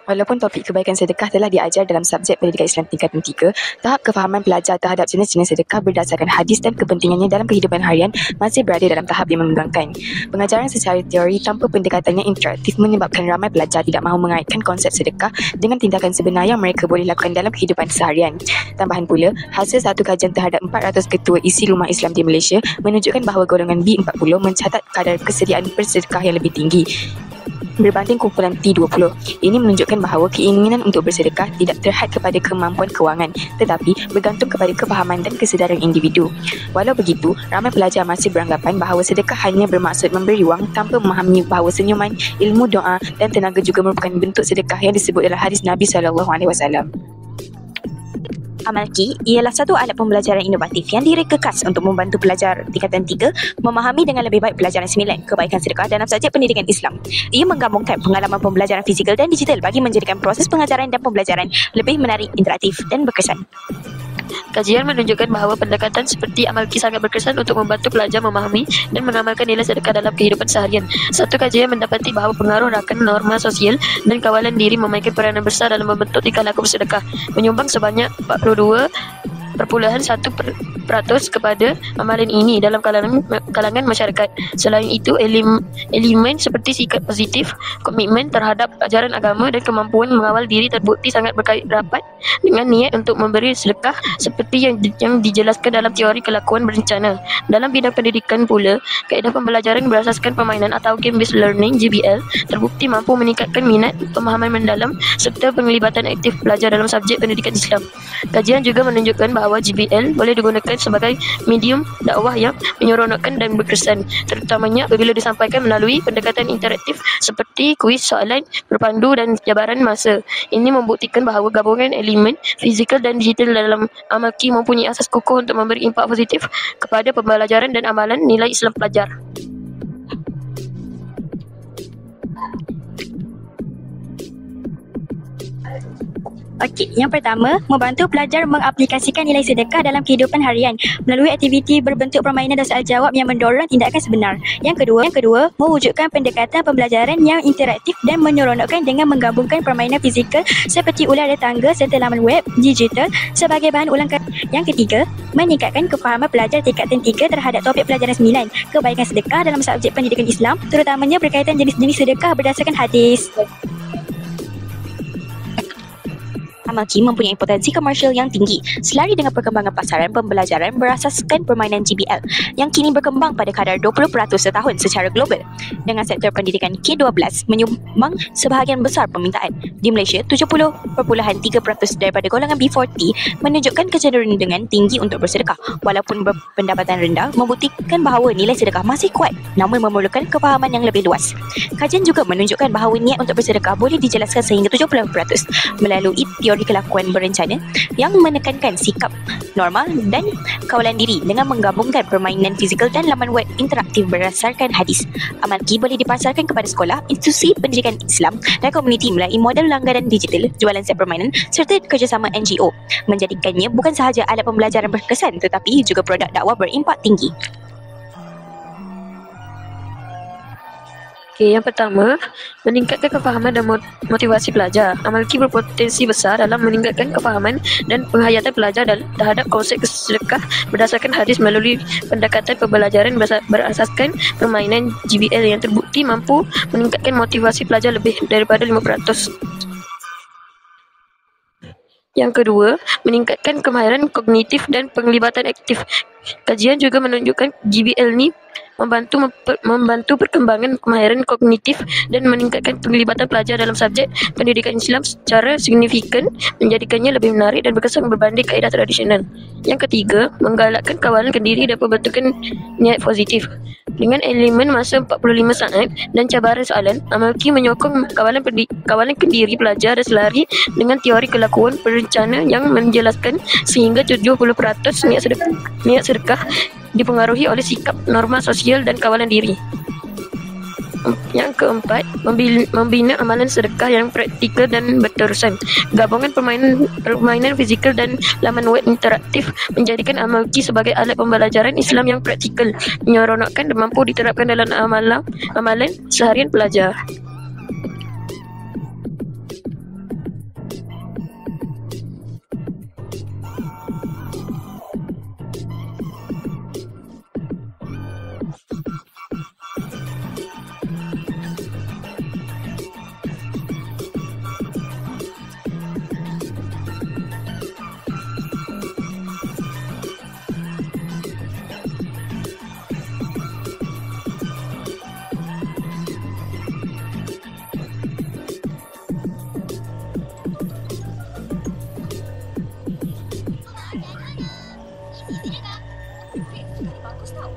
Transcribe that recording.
Walaupun topik kebaikan sedekah telah diajar dalam subjek pendidikan Islam tingkatan 3, tahap kefahaman pelajar terhadap jenis-jenis sedekah berdasarkan hadis dan kepentingannya dalam kehidupan harian masih berada dalam tahap yang membingungkan. Pengajaran secara teori tanpa pendekatan yang interaktif menyebabkan ramai pelajar tidak mahu mengaitkan konsep sedekah dengan tindakan sebenar yang mereka boleh lakukan dalam kehidupan seharian. Tambahan pula, hasil satu kajian terhadap 400 ketua isi rumah Islam di Malaysia menunjukkan bahawa golongan B40 mencatat kadar kesediaan bersedekah yang lebih tinggi berbanding kumpulan T20. Ini menunjukkan bahawa keinginan untuk bersedekah tidak terhad kepada kemampuan kewangan, tetapi bergantung kepada kefahaman dan kesedaran individu. Walau begitu, ramai pelajar masih beranggapan bahawa sedekah hanya bermaksud memberi wang tanpa memahami bahawa senyuman, ilmu doa dan tenaga juga merupakan bentuk sedekah yang disebut dalam hadis Nabi SAW. Amal Ki ialah satu alat pembelajaran inovatif yang direka khas untuk membantu pelajar tingkatan 3 memahami dengan lebih baik pelajaran 9, kebaikan sedekah dalam subjek pendidikan Islam. Ia menggabungkan pengalaman pembelajaran fizikal dan digital bagi menjadikan proses pengajaran dan pembelajaran lebih menarik, interaktif dan berkesan. Kajian menunjukkan bahawa pendekatan seperti Amal Ki sangat berkesan untuk membantu pelajar memahami dan mengamalkan nilai sedekah dalam kehidupan seharian. Satu kajian mendapati bahawa pengaruh rakan norma sosial dan kawalan diri memainkan peranan besar dalam membentuk tingkah laku bersedekah, menyumbang sebanyak 42.1% kepada amalan ini dalam kalangan masyarakat. Selain itu, elemen seperti sikap positif, komitmen terhadap ajaran agama dan kemampuan mengawal diri terbukti sangat berkait rapat dengan niat untuk memberi sedekah seperti yang dijelaskan dalam teori kelakuan berencana. Dalam bidang pendidikan pula, kaedah pembelajaran berasaskan permainan atau game-based learning (GBL) terbukti mampu meningkatkan minat, pemahaman mendalam serta penglibatan aktif pelajar dalam subjek pendidikan Islam. Kajian juga menunjukkan bahawa GBL boleh digunakan sebagai medium dakwah yang menyeronokkan dan berkesan, terutamanya apabila disampaikan melalui pendekatan interaktif seperti kuis, soalan berpandu dan jabaran masa. Ini membuktikan bahawa gabungan elemen fizikal dan digital dalam Amal Ki mempunyai asas kukuh untuk memberi impak positif kepada pembelajaran dan amalan nilai Islam pelajar. Okey, yang pertama, membantu pelajar mengaplikasikan nilai sedekah dalam kehidupan harian melalui aktiviti berbentuk permainan dan soal jawab yang mendorong tindakan sebenar. Yang kedua, mewujudkan pendekatan pembelajaran yang interaktif dan menyeronokkan dengan menggabungkan permainan fizikal seperti ular dan tangga serta laman web digital sebagai bahan ulang. Yang ketiga, meningkatkan kefahaman pelajar tingkatan 3 terhadap topik pelajaran 9, kebaikan sedekah dalam subjek pendidikan Islam, terutamanya berkaitan jenis-jenis sedekah berdasarkan hadis. Amal Ki mempunyai potensi komersial yang tinggi selari dengan perkembangan pasaran pembelajaran berasaskan permainan GBL yang kini berkembang pada kadar 20% setahun secara global. Dengan sektor pendidikan K12 menyumbang sebahagian besar permintaan. Di Malaysia, 70.3% daripada golongan B40 menunjukkan kecenderungan tinggi untuk bersedekah. Walaupun berpendapatan rendah, membuktikan bahawa nilai sedekah masih kuat namun memerlukan kefahaman yang lebih luas. Kajian juga menunjukkan bahawa niat untuk bersedekah boleh dijelaskan sehingga 70% melalui teori kelakuan berencana yang menekankan sikap normal dan kawalan diri dengan menggabungkan permainan fizikal dan laman web interaktif berdasarkan hadis. Amal Ki boleh dipasarkan kepada sekolah, institusi pendidikan Islam dan komuniti melalui model langganan digital, jualan set permainan serta kerjasama NGO, menjadikannya bukan sahaja alat pembelajaran berkesan tetapi juga produk dakwah berimpak tinggi. Okey, yang pertama, meningkatkan kefahaman dan motivasi pelajar. Amal Ki berpotensi besar dalam meningkatkan kefahaman dan penghayatan pelajar terhadap konsep sedekah berdasarkan hadis melalui pendekatan pembelajaran berasaskan permainan GBL yang terbukti mampu meningkatkan motivasi pelajar lebih daripada 5%. Yang kedua, meningkatkan kemahiran kognitif dan penglibatan aktif. Kajian juga menunjukkan GBL ni membantu perkembangan kemahiran kognitif dan meningkatkan penglibatan pelajar dalam subjek pendidikan Islam secara signifikan, menjadikannya lebih menarik dan berkesan berbanding kaedah tradisional. Yang ketiga, menggalakkan kawalan kendiri dan pembentukan niat positif. Dengan elemen masa 45 saat dan cabaran soalan, Amal Ki menyokong kawalan kendiri pelajar dan selari dengan teori kelakuan berencana yang menjelaskan sehingga 70% niat sedekah dipengaruhi oleh sikap, norma sosial dan kawalan diri. Yang keempat, membina amalan sedekah yang praktikal dan berterusan. Gabungan permainan fizikal dan laman web interaktif menjadikan Amal Ki sebagai alat pembelajaran Islam yang praktikal, menyeronokkan dan mampu diterapkan dalam amalan seharian pelajar. Bagus tau.